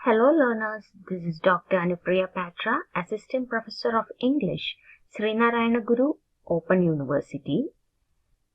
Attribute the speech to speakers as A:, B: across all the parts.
A: Hello learners, this is Dr. Anupriya Patra, Assistant Professor of English, Srinarayana Guru, Open University.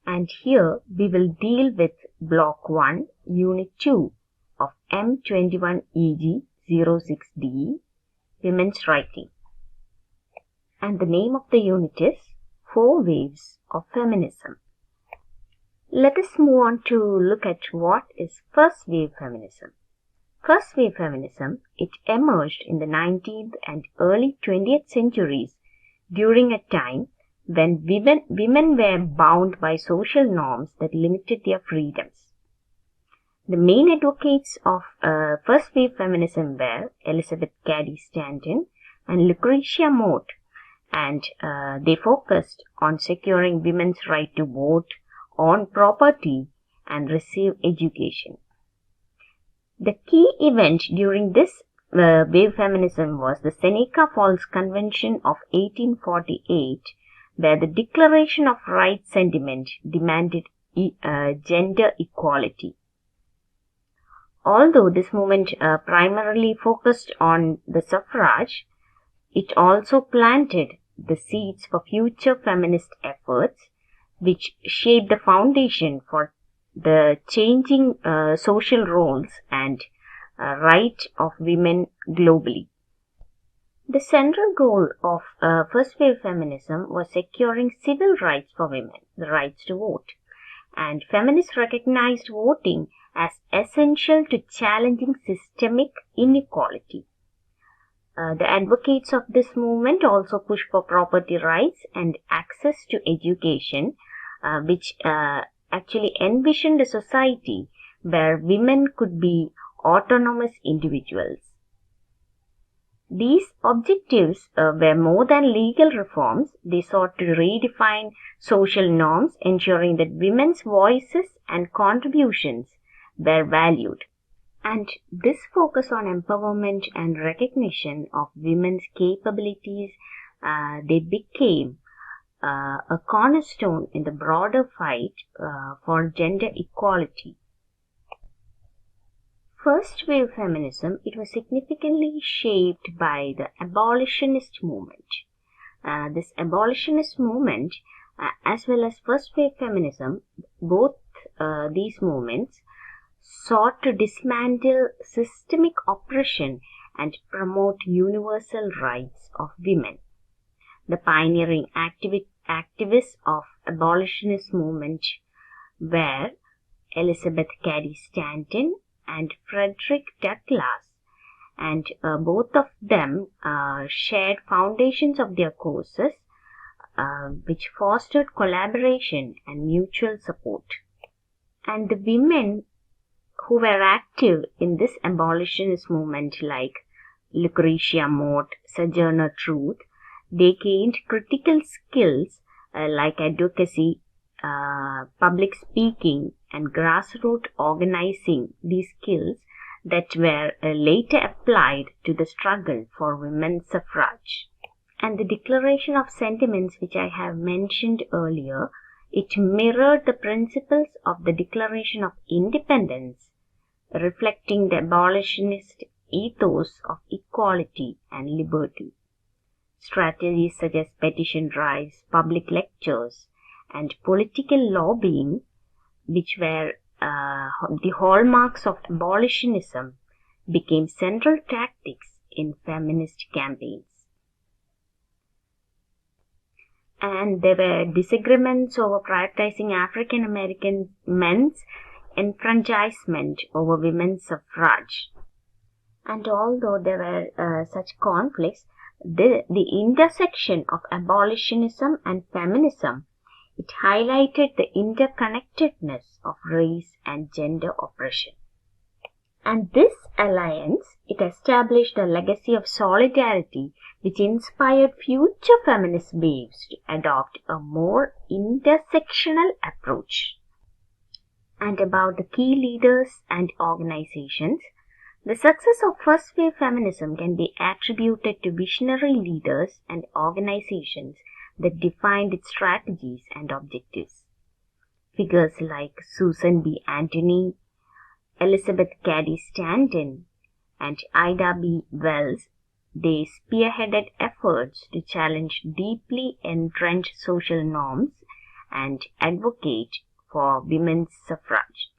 A: And here we will deal with Block 1, Unit 2 of M21EG06DE, Women's Writing. And the name of the unit is 4 Waves of Feminism. Let us move on to look at what is first wave feminism. First wave feminism, it emerged in the 19th and early 20th centuries during a time when women were bound by social norms that limited their freedoms. The main advocates of first wave feminism were Elizabeth Cady Stanton and Lucretia Mott, and they focused on securing women's right to vote, own property, and receive education. The key event during this wave feminism was the Seneca Falls Convention of 1848, where the Declaration of Rights sentiment demanded gender equality. Although this movement primarily focused on the suffrage, it also planted the seeds for future feminist efforts, which shaped the foundation for the changing social roles and right of women globally. The central goal of first wave feminism was securing civil rights for women, the rights to vote, and feminists recognized voting as essential to challenging systemic inequality. The advocates of this movement also pushed for property rights and access to education, which actually envisioned a society where women could be autonomous individuals. These objectives were more than legal reforms. They sought to redefine social norms, ensuring that women's voices and contributions were valued. And this focus on empowerment and recognition of women's capabilities, they became a cornerstone in the broader fight for gender equality. First wave feminism, it was significantly shaped by the abolitionist movement. This abolitionist movement, as well as first wave feminism, both these movements sought to dismantle systemic oppression and promote universal rights of women. The pioneering activists of abolitionist movement were Elizabeth Cady Stanton and Frederick Douglass, and both of them shared foundations of their causes, which fostered collaboration and mutual support. And the women who were active in this abolitionist movement, like Lucretia Mott, Sojourner Truth, they gained critical skills like advocacy, public speaking, and grassroots organizing, these skills that were later applied to the struggle for women's suffrage. And the Declaration of Sentiments, which I have mentioned earlier, it mirrored the principles of the Declaration of Independence, reflecting the abolitionist ethos of equality and liberty. Strategies such as petition drives, public lectures, and political lobbying, which were the hallmarks of abolitionism, became central tactics in feminist campaigns. And there were disagreements over prioritizing African American men's enfranchisement over women's suffrage. And although there were such conflicts, the intersection of abolitionism and feminism, it highlighted the interconnectedness of race and gender oppression. And this alliance, it established a legacy of solidarity which inspired future feminist waves to adopt a more intersectional approach. And about the key leaders and organizations, the success of first wave feminism can be attributed to visionary leaders and organizations that defined its strategies and objectives. Figures like Susan B. Anthony, Elizabeth Cady Stanton, and Ida B. Wells, they spearheaded efforts to challenge deeply entrenched social norms and advocate for women's suffrage.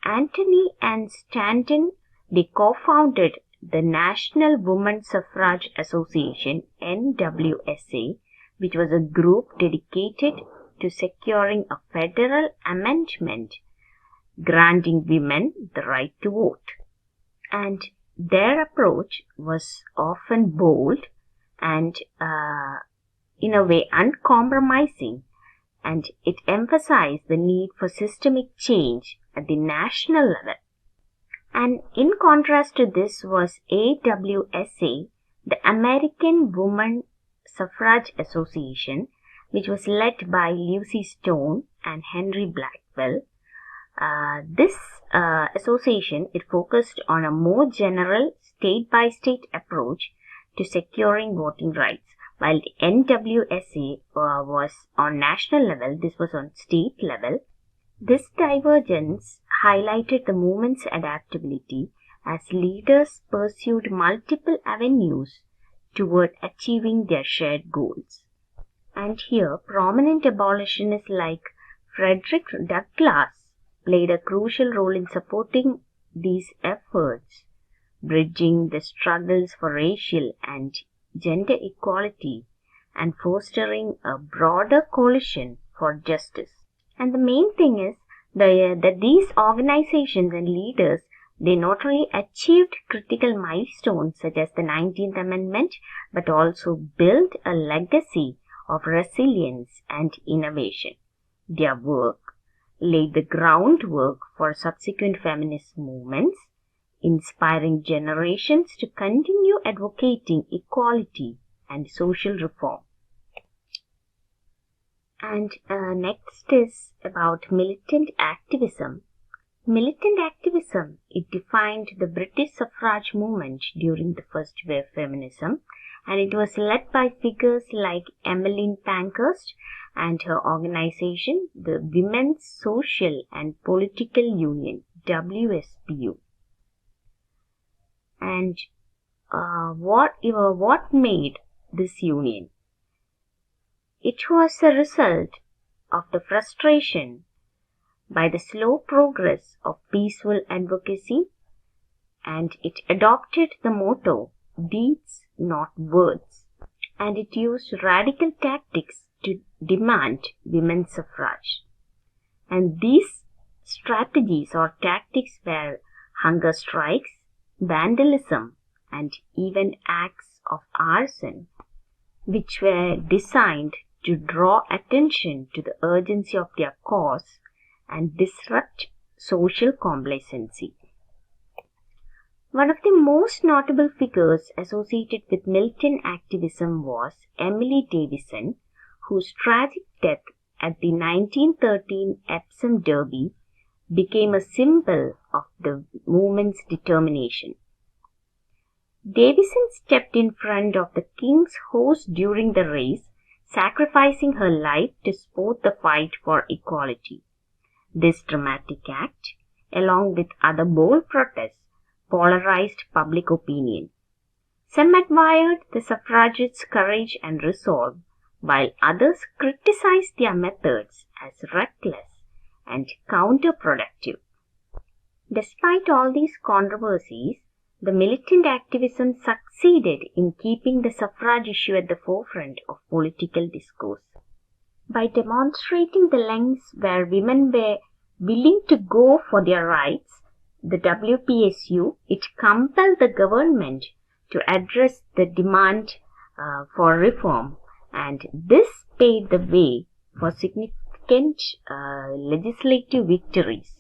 A: Anthony and Stanton, they co-founded the National Women's Suffrage Association, NWSA, which was a group dedicated to securing a federal amendment granting women the right to vote. And their approach was often bold and in a way uncompromising, and it emphasized the need for systemic change at the national level. And in contrast to this was AWSA, the American Women Suffrage Association, which was led by Lucy Stone and Henry Blackwell. This association, it focused on a more general state-by-state approach to securing voting rights, while the NWSA was on national level. This was on state level. This divergence highlighted the movement's adaptability as leaders pursued multiple avenues toward achieving their shared goals. And here, prominent abolitionists like Frederick Douglass played a crucial role in supporting these efforts, bridging the struggles for racial and gender equality and fostering a broader coalition for justice. And the main thing is that these organizations and leaders, they not only achieved critical milestones such as the 19th Amendment, but also built a legacy of resilience and innovation. Their work laid the groundwork for subsequent feminist movements, inspiring generations to continue advocating equality and social reform. And next is about militant activism. Militant activism, it defined the British suffrage movement during the first wave feminism, and it was led by figures like Emmeline Pankhurst and her organization, the Women's Social and Political Union, WSPU. And what made this union? It was a result of the frustration by the slow progress of peaceful advocacy, and it adopted the motto, "Deeds, not words," and it used radical tactics to demand women's suffrage. And these strategies or tactics were hunger strikes, vandalism, and even acts of arson, which were designed to draw attention to the urgency of their cause and disrupt social complacency. One of the most notable figures associated with militant activism was Emily Davison, whose tragic death at the 1913 Epsom Derby became a symbol of the movement's determination. Davison stepped in front of the king's horse during the race, sacrificing her life to support the fight for equality. This dramatic act, along with other bold protests, polarized public opinion. Some admired the suffragettes' courage and resolve, while others criticized their methods as reckless and counterproductive. Despite all these controversies, the militant activism succeeded in keeping the suffrage issue at the forefront of political discourse. By demonstrating the lengths where women were willing to go for their rights, the WPSU, it compelled the government to address the demand for reform, and this paved the way for significant legislative victories.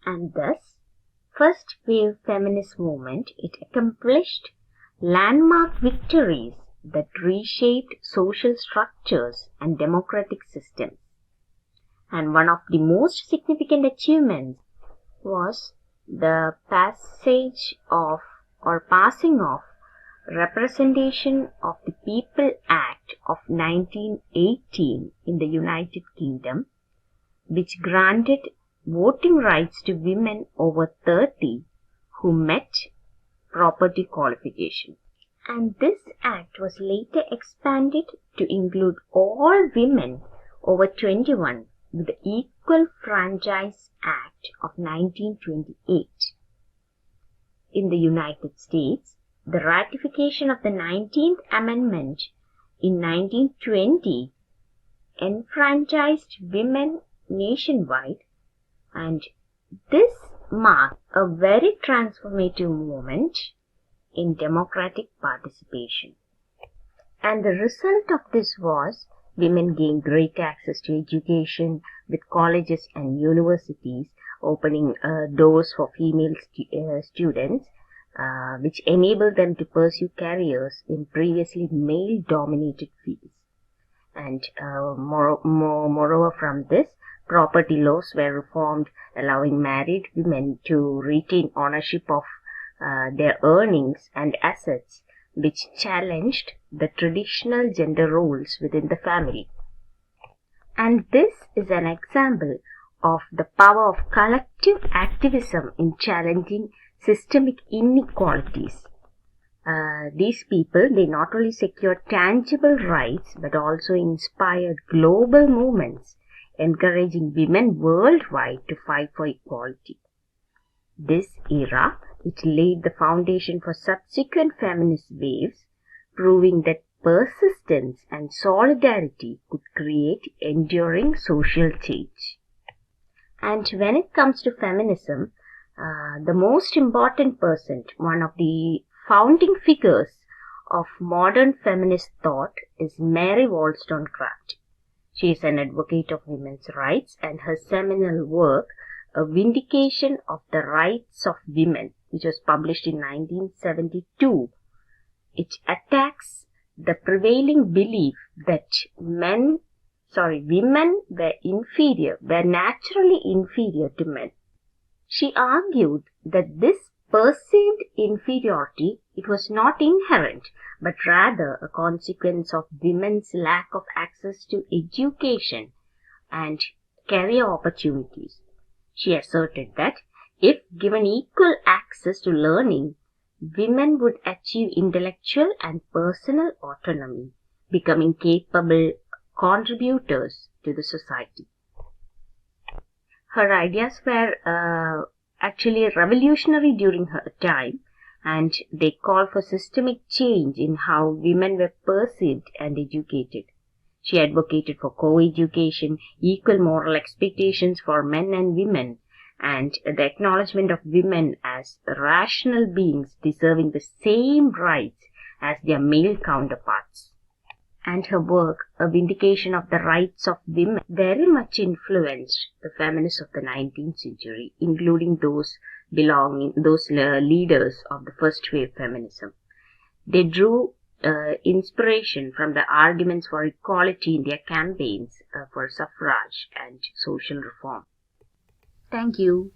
A: And thus, first wave feminist movement, it accomplished landmark victories that reshaped social structures and democratic systems. And one of the most significant achievements was the passing of Representation of the People Act of 1918 in the United Kingdom, which granted voting rights to women over 30 who met property qualification. And this act was later expanded to include all women over 21 with the Equal Franchise Act of 1928. In the United States, the ratification of the 19th Amendment in 1920 enfranchised women nationwide, and this marked a very transformative moment in democratic participation. And the result of this was women gained great access to education, with colleges and universities opening doors for female students, which enabled them to pursue careers in previously male-dominated fields. And moreover from this, property laws were reformed, allowing married women to retain ownership of their earnings and assets, which challenged the traditional gender roles within the family. And this is an example of the power of collective activism in challenging systemic inequalities. These people, they not only secured tangible rights but also inspired global movements, encouraging women worldwide to fight for equality. This era, it laid the foundation for subsequent feminist waves, proving that persistence and solidarity could create enduring social change. And when it comes to feminism, the most important person, one of the founding figures of modern feminist thought, is Mary Wollstonecraft. She is an advocate of women's rights, and her seminal work, A Vindication of the Rights of Women, which was published in 1972, it attacks the prevailing belief that women were naturally inferior to men. She argued that this perceived inferiority, it was not inherent, but rather a consequence of women's lack of access to education and career opportunities. She asserted that if given equal access to learning, women would achieve intellectual and personal autonomy, becoming capable contributors to the society. Her ideas were actually revolutionary during her time, and they called for systemic change in how women were perceived and educated. She advocated for co-education, equal moral expectations for men and women, and the acknowledgement of women as rational beings deserving the same rights as their male counterparts. And her work, A Vindication of the Rights of Women, very much influenced the feminists of the 19th century, including those leaders of the first wave feminism. They drew inspiration from the arguments for equality in their campaigns for suffrage and social reform. Thank you.